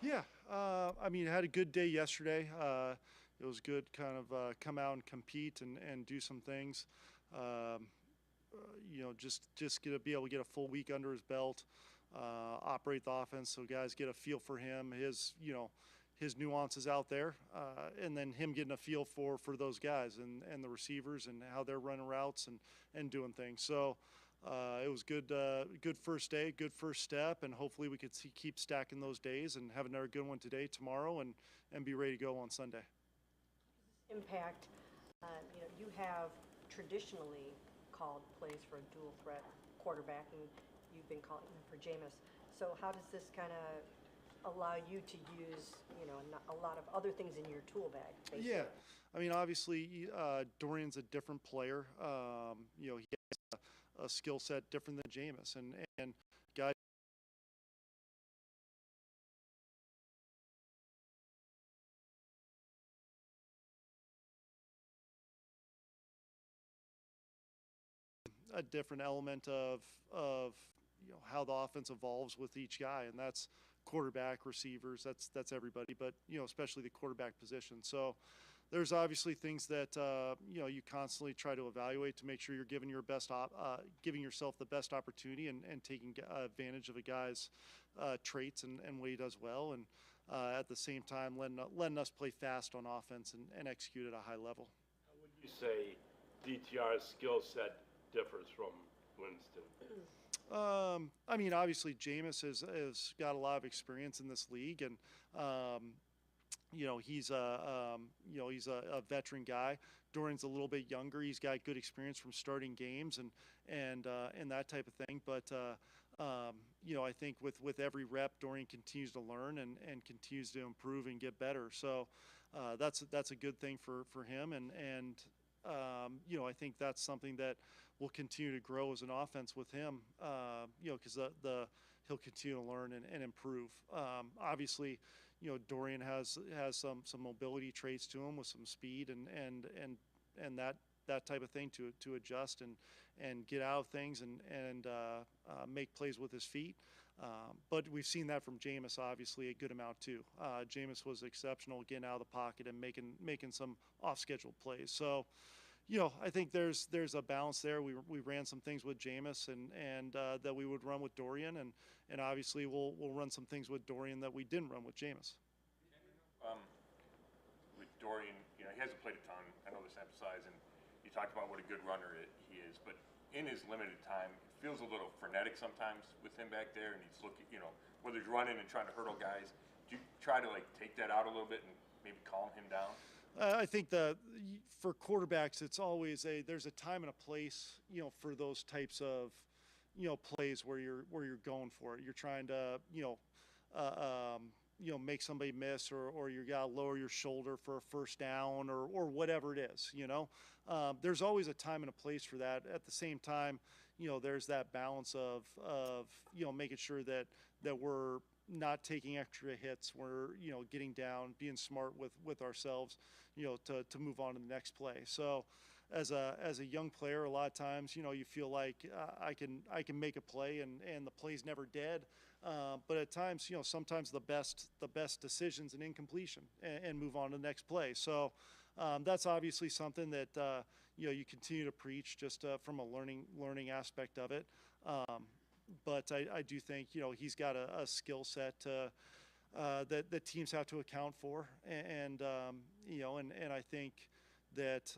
Yeah, I mean, I had a good day yesterday. It was good, kind of come out and compete and do some things. Um, just get to be able to get a full week under his belt, operate the offense, so guys get a feel for him, his nuances out there, and then him getting a feel for those guys and the receivers and how they're running routes and doing things. So. It was good first day, good first step, and hopefully we could keep stacking those days and have another good one today, tomorrow, and be ready to go on Sunday. Impact, you have traditionally called plays for a dual threat quarterback, and you've been calling them for Jameis. So how does this kind of allow you to use, a lot of other things in your tool bag, Yeah, basically? I mean, obviously, Dorian's a different player. He has a skill set different than Jameis, and guys a different element of how the offense evolves with each guy, and that's quarterback, receivers, that's everybody, but especially the quarterback position. So there's obviously things that you constantly try to evaluate to make sure you're giving yourself the best opportunity and taking advantage of a guy's traits and what he does well, and at the same time letting us play fast on offense and execute at a high level. How would you say DTR's skill set differs from Winston? I mean, obviously, Jameis has got a lot of experience in this league, and he's a veteran guy. Dorian's a little bit younger. He's got good experience from starting games and that type of thing. But I think with every rep, Dorian continues to learn and continues to improve and get better. So that's a good thing for him. I think that's something that will continue to grow as an offense with him. Because the he'll continue to learn and improve. Obviously, Dorian has some mobility traits to him with some speed and that type of thing to adjust and get out of things and make plays with his feet. But we've seen that from Jameis, obviously, a good amount too. Jameis was exceptional getting out of the pocket and making some off-schedule plays. So, I think there's a balance there. We ran some things with Jameis and that we would run with Dorian, and obviously we'll run some things with Dorian that we didn't run with Jameis. Um, with Dorian, he hasn't played a ton. I know this emphasized, and you talked about what a good runner he is, but in his limited time, it feels a little frenetic sometimes with him back there, and he's looking, whether he's running and trying to hurdle guys. Do you try to take that out a little bit and maybe calm him down? I think for quarterbacks, it's always there's a time and a place, for those types of, plays where you're going for it. You're trying to, make somebody miss, or you got to lower your shoulder for a first down, or whatever it is. There's always a time and a place for that. At the same time, there's that balance of making sure that we're not taking extra hits. We're getting down, being smart with ourselves, to move on to the next play. So as a young player, a lot of times you feel like I can make a play and the play's never dead. But at times, sometimes the best decisions and incompletion and move on to the next play. So that's obviously something that you continue to preach just from a learning aspect of it. But I do think he's got a skill set that teams have to account for, and I think that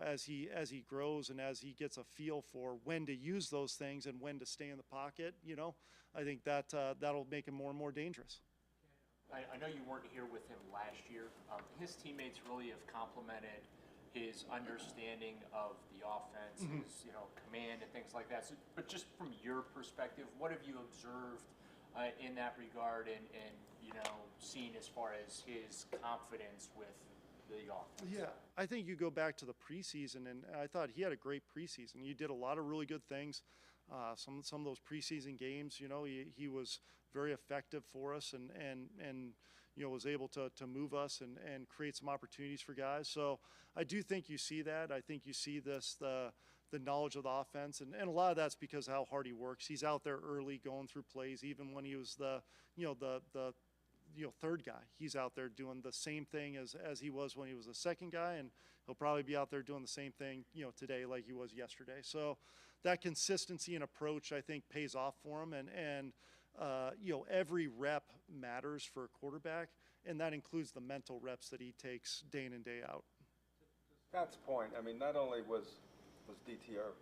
as he grows and as he gets a feel for when to use those things and when to stay in the pocket, I think that'll make him more and more dangerous. I know you weren't here with him last year. His teammates really have complimented his understanding of the offense, his command and things like that. So, but just from your perspective, what have you observed in that regard, and seen as far as his confidence with the offense? Yeah, I think you go back to the preseason, and I thought he had a great preseason. You did a lot of really good things. Some of those preseason games, he was very effective for us, and was able to move us and create some opportunities for guys. So I do think you see that. I think you see the knowledge of the offense, and a lot of that's because of how hard he works. He's out there early, going through plays, even when he was the third guy. He's out there doing the same thing as he was when he was the second guy, and he'll probably be out there doing the same thing, today like he was yesterday. So that consistency and approach, I think, pays off for him, and every rep matters for a quarterback, and that includes the mental reps that he takes day in and day out. Scott's point, I mean, not only was DTR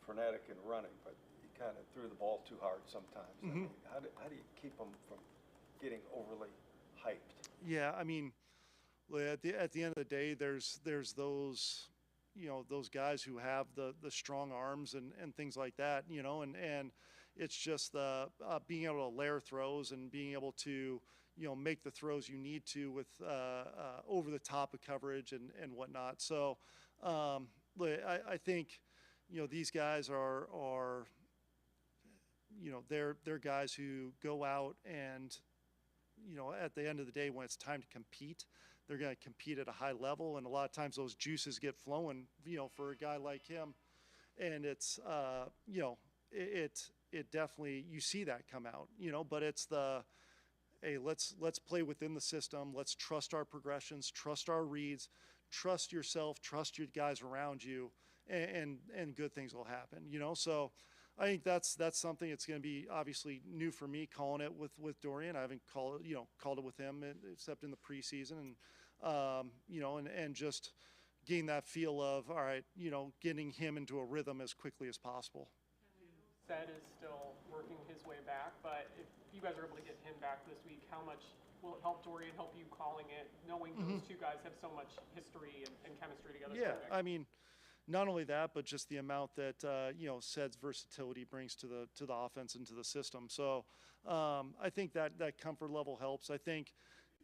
frenetic in running, but he kind of threw the ball too hard sometimes. I mean, how do you keep him from getting overly hyped? Yeah, I mean, at the end of the day, there's those those guys who have the strong arms and things like that, and it's just the being able to layer throws and being able to make the throws you need to with over the top of coverage and whatnot. So I think these guys are they're guys who go out and at the end of the day, when it's time to compete, they're going to compete at a high level, and a lot of times those juices get flowing for a guy like him, and it's it definitely, you see that come out, but it's hey, let's play within the system. Let's trust our progressions, trust our reads, trust yourself, trust your guys around you, and good things will happen, So I think that's something that's going to be obviously new for me, calling it with Dorian. I haven't called it with him except in the preseason, and just getting that feel of, all right, getting him into a rhythm as quickly as possible. Said is still working his way back, but if you guys are able to get him back this week, how much will it help Dorian, help you calling it, knowing those two guys have so much history and chemistry together? Yeah, I mean, not only that, but just the amount that Sed's versatility brings to the offense and to the system. So I think that comfort level helps. I think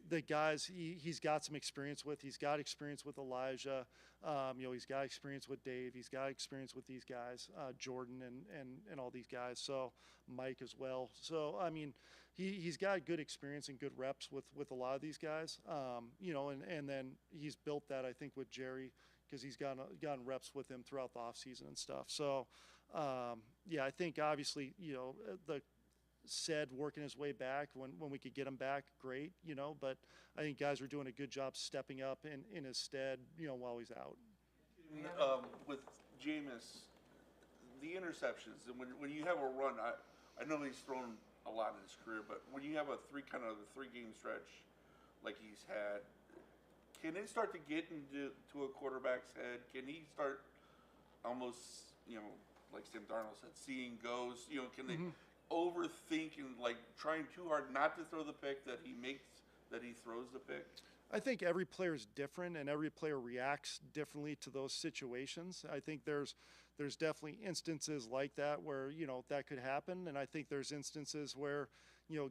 the guys he's got some experience with. He's got experience with Elijah. He's got experience with Dave. He's got experience with these guys, Jordan and all these guys. So Mike as well. So I mean, he's got good experience and good reps with a lot of these guys. And then he's built that, I think, with Jerry, because he's gotten reps with him throughout the offseason and stuff. So I think obviously the Said working his way back when we could get him back, great, but I think guys are doing a good job stepping up in his stead, while he's out. With Jameis, the interceptions, and when you have a run, I know he's thrown a lot in his career, but when you have a three-game stretch like he's had, can it start to get into a quarterback's head? Can he start almost, like Sam Darnold said, seeing goes? Can they overthink and trying too hard not to throw the pick that he throws the pick? I think every player is different, and every player reacts differently to those situations. I think there's definitely instances like that where that could happen, and I think there's instances where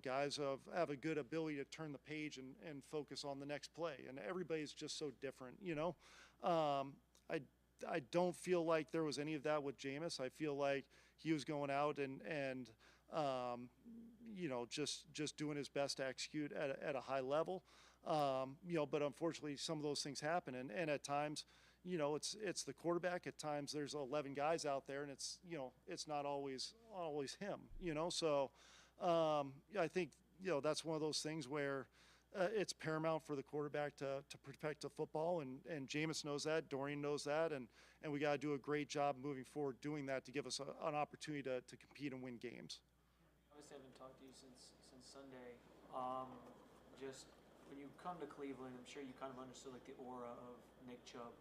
guys have a good ability to turn the page and focus on the next play, and everybody's just so different. I don't feel like there was any of that with Jameis. I feel like he was going out and just doing his best to execute at a high level. But unfortunately some of those things happen, and at times, it's the quarterback. At times there's 11 guys out there, and it's not always him. So I think that's one of those things where it's paramount for the quarterback to protect the football, and Jameis knows that, Dorian knows that, and we got to do a great job moving forward doing that to give us an opportunity to compete and win games. Obviously, I haven't talked to you since Sunday. Just when you come to Cleveland, I'm sure you kind of understood the aura of Nick Chubb,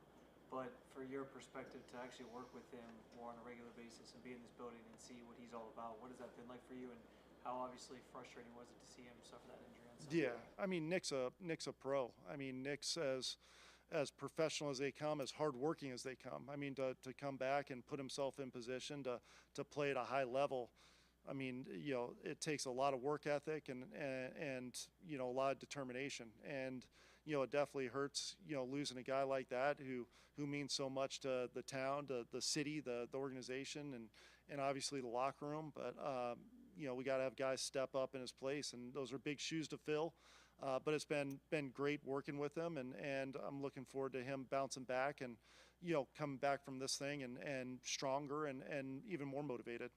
but for your perspective to actually work with him more on a regular basis and be in this building and see what he's all about, what has that been like for you, and how obviously frustrating was it to see him suffer that injury on Sunday? Yeah, I mean, Nick's a pro. I mean, Nick's as professional as they come, as hardworking as they come. I mean, to come back and put himself in position to play at a high level, I mean, it takes a lot of work ethic and a lot of determination. And, it definitely hurts, losing a guy like that who means so much to the town, to the city, the organization, and obviously the locker room. But, we got to have guys step up in his place, and those are big shoes to fill. But it's been great working with him, and I'm looking forward to him bouncing back and, coming back from this thing and stronger and even more motivated.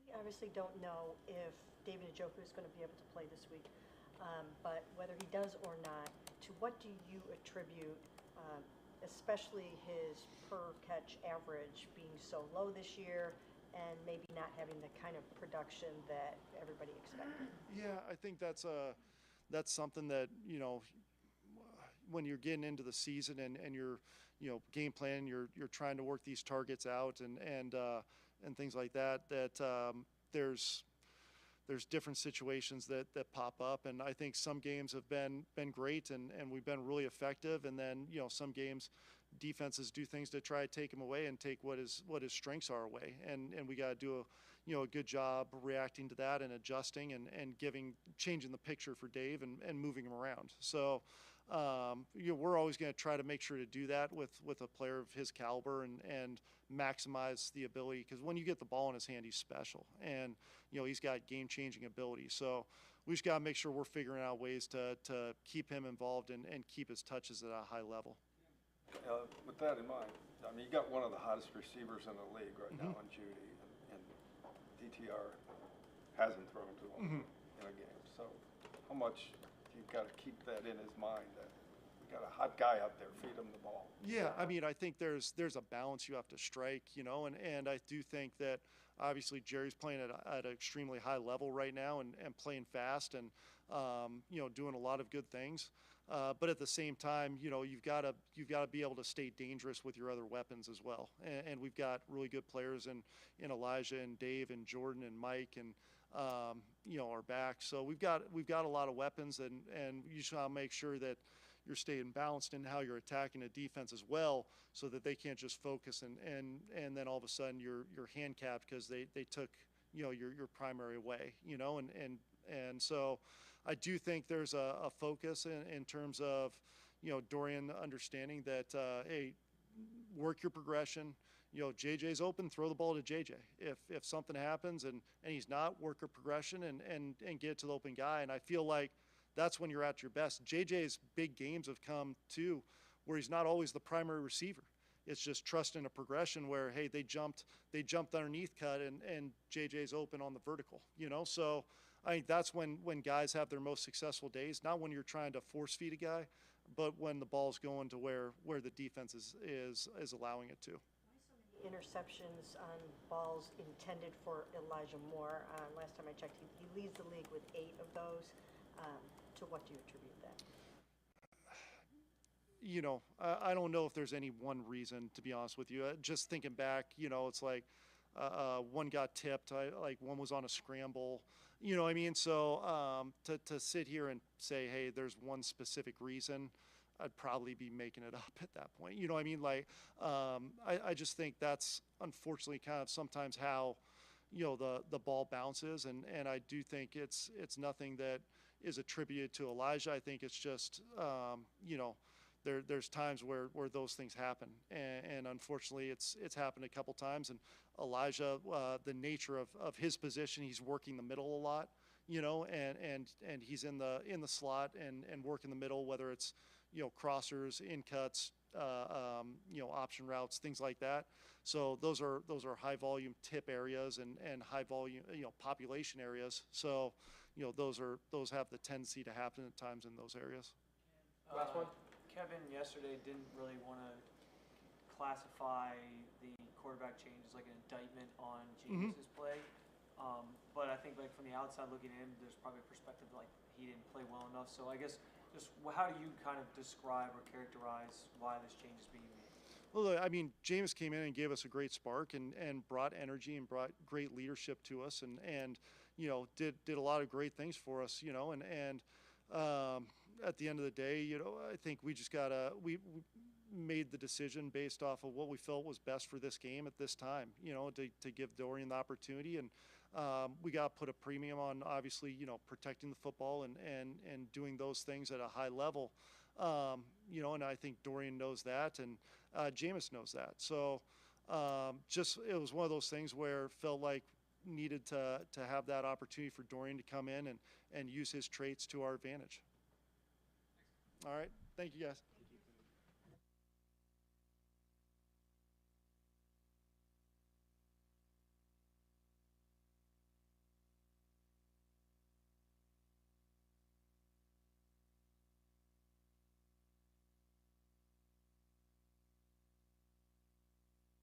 We obviously don't know if David Njoku is going to be able to play this week. But whether he does or not, to what do you attribute, especially his per catch average being so low this year and maybe not having the kind of production that everybody expected? Yeah, I think that's something that, when you're getting into the season and you're, game planning, you're trying to work these targets out and things like that, there's different situations that pop up, and I think some games have been great and we've been really effective, and then some games defenses do things to try to take them away and take what his strengths are away, and we got to do a good job reacting to that and adjusting and changing the picture for Dave and moving him around. So we're always going to try to make sure to do that with a player of his caliber and maximize the ability, because when you get the ball in his hand, he's special, and he's got game-changing ability. So we just got to make sure we're figuring out ways to keep him involved and keep his touches at a high level. With that in mind, I mean, you got one of the hottest receivers in the league right now in Judy, and DTR hasn't thrown to him in a game. So how much you've got to keep that in his mind that we got a hot guy out there, feed him the ball. Yeah, I mean, I think there's a balance you have to strike, and I do think that obviously Jerry's playing at an extremely high level right now and playing fast and doing a lot of good things. But at the same time, you've got to be able to stay dangerous with your other weapons as well. And we've got really good players in Elijah and Dave and Jordan and Mike and our back. So we've got a lot of weapons, and you should make sure that you're staying balanced in how you're attacking a defense as well, so that they can't just focus and then all of a sudden you're handicapped because they took your primary away, and so I do think there's a focus in terms of Dorian understanding that hey, work your progression. JJ's open, throw the ball to JJ. If something happens and he's not, work a progression and get it to the open guy. And I feel like that's when you're at your best. JJ's big games have come too, where he's not always the primary receiver. It's just trusting a progression where, hey, they jumped underneath cut and JJ's open on the vertical, So I think that's when guys have their most successful days, not when you're trying to force feed a guy, but when the ball's going to where the defense is allowing it to. Interceptions on balls intended for Elijah Moore. Last time I checked, he leads the league with 8 of those. To what do you attribute that? I don't know if there's any one reason, to be honest with you. Just thinking back, it's like one got tipped, like one was on a scramble, what I mean? So to sit here and say, hey, there's one specific reason, I'd probably be making it up at that point. You know what I mean? Like, I just think that's unfortunately kind of sometimes how, the ball bounces. And I do think it's nothing that is attributed to Elijah. I think it's just, there's times where those things happen. And unfortunately it's happened a couple times. And Elijah, the nature of his position, he's working the middle a lot, and he's in the slot and working the middle, whether it's, crossers, in cuts, option routes, things like that. So those are high volume tip areas and high volume, population areas. So, those have the tendency to happen at times in those areas. Last one. Kevin yesterday didn't really want to classify the quarterback changes like an indictment on James's play. But I think like from the outside looking in, there's probably a perspective like he didn't play well enough. So I guess just how do you kind of describe or characterize why this change is being made? Well, look, I mean, James came in and gave us a great spark and brought energy and brought great leadership to us and did a lot of great things for us, and at the end of the day, I think we just we made the decision based off of what we felt was best for this game at this time, to give Dorian the opportunity. And we got to put a premium on, obviously, protecting the football and doing those things at a high level. And I think Dorian knows that, and Jameis knows that. So it was one of those things where it felt like needed to have that opportunity for Dorian to come in and use his traits to our advantage. All right. Thank you, guys.